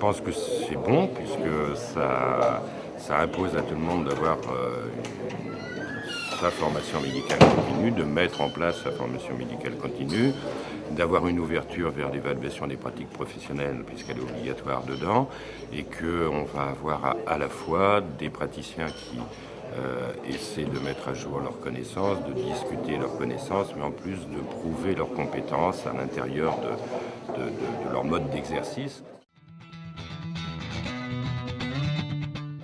pense que c'est bon, puisque ça impose à tout le monde d'avoir sa formation médicale continue, de mettre en place sa formation médicale continue, d'avoir une ouverture vers l'évaluation des pratiques professionnelles, puisqu'elle est obligatoire dedans, et qu'on va avoir à la fois des praticiens qui essaient de mettre à jour leurs connaissances, de discuter leurs connaissances, mais en plus de prouver leurs compétences à l'intérieur de leur mode d'exercice.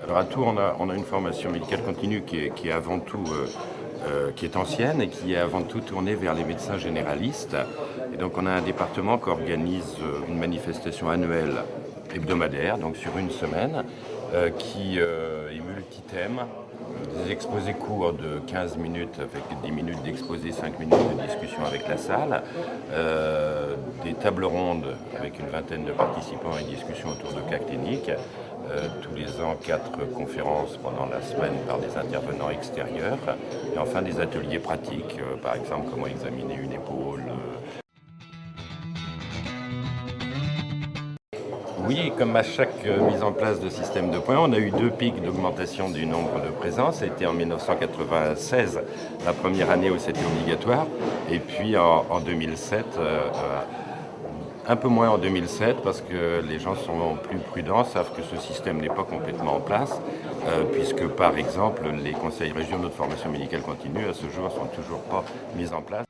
Alors à Tours, on a une formation médicale continue qui est avant tout qui est ancienne et qui est avant tout tournée vers les médecins généralistes. Et donc on a un département qui organise une manifestation annuelle hebdomadaire, donc sur une semaine, qui est multithème. Des exposés courts de 15 minutes avec 10 minutes d'exposé, 5 minutes de discussion avec la salle, des tables rondes avec une vingtaine de participants et discussions autour de cas cliniques, tous les ans 4 conférences pendant la semaine par des intervenants extérieurs, et enfin des ateliers pratiques, par exemple comment examiner une épaule. Oui, comme à chaque mise en place de système de points, on a eu 2 pics d'augmentation du nombre de présences. C'était en 1996, la première année où c'était obligatoire, et puis en 2007, un peu moins en 2007, parce que les gens sont plus prudents, savent que ce système n'est pas complètement en place, puisque par exemple les conseils régionaux de formation médicale continue à ce jour ne sont toujours pas mis en place.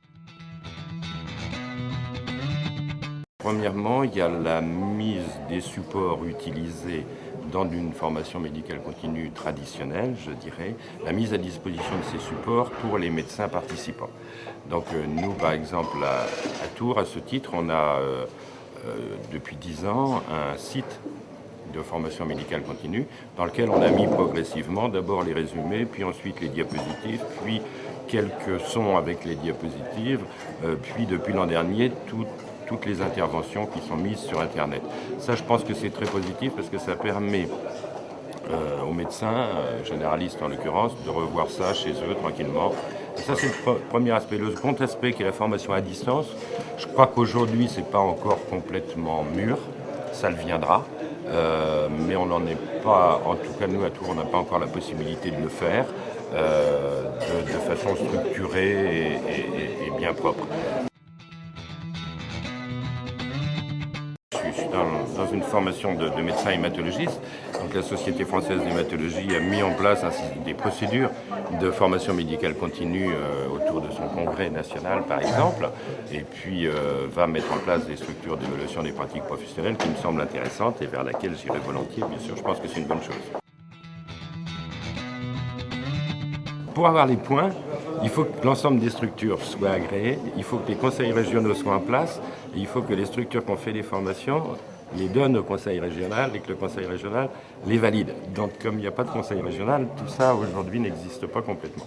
Premièrement, il y a la mise des supports utilisés dans une formation médicale continue traditionnelle, je dirais, la mise à disposition de ces supports pour les médecins participants. Donc nous, par exemple, à Tours, à ce titre, on a depuis 10 ans un site de formation médicale continue dans lequel on a mis progressivement d'abord les résumés, puis ensuite les diapositives, puis quelques sons avec les diapositives, puis depuis l'an dernier, toutes les interventions qui sont mises sur Internet. Ça, je pense que c'est très positif parce que ça permet aux médecins, généralistes en l'occurrence, de revoir ça chez eux tranquillement. Et ça, c'est le premier aspect. Le second aspect, qui est la formation à distance, je crois qu'aujourd'hui, ce n'est pas encore complètement mûr. Ça le viendra, mais on n'en est pas, en tout cas nous à Tours, on n'a pas encore la possibilité de le faire de façon structurée et bien propre. Je suis dans une formation de médecin hématologiste. Donc la Société française d'hématologie a mis en place des procédures de formation médicale continue autour de son congrès national, par exemple, et puis va mettre en place des structures d'évaluation des pratiques professionnelles qui me semblent intéressantes et vers laquelle j'irai volontiers, bien sûr. Je pense que c'est une bonne chose. Pour avoir les points, il faut que l'ensemble des structures soient agréées, il faut que les conseils régionaux soient en place, et il faut que les structures qui ont fait les formations les donnent au conseil régional et que le conseil régional les valide. Donc comme il n'y a pas de conseil régional, tout ça aujourd'hui n'existe pas complètement.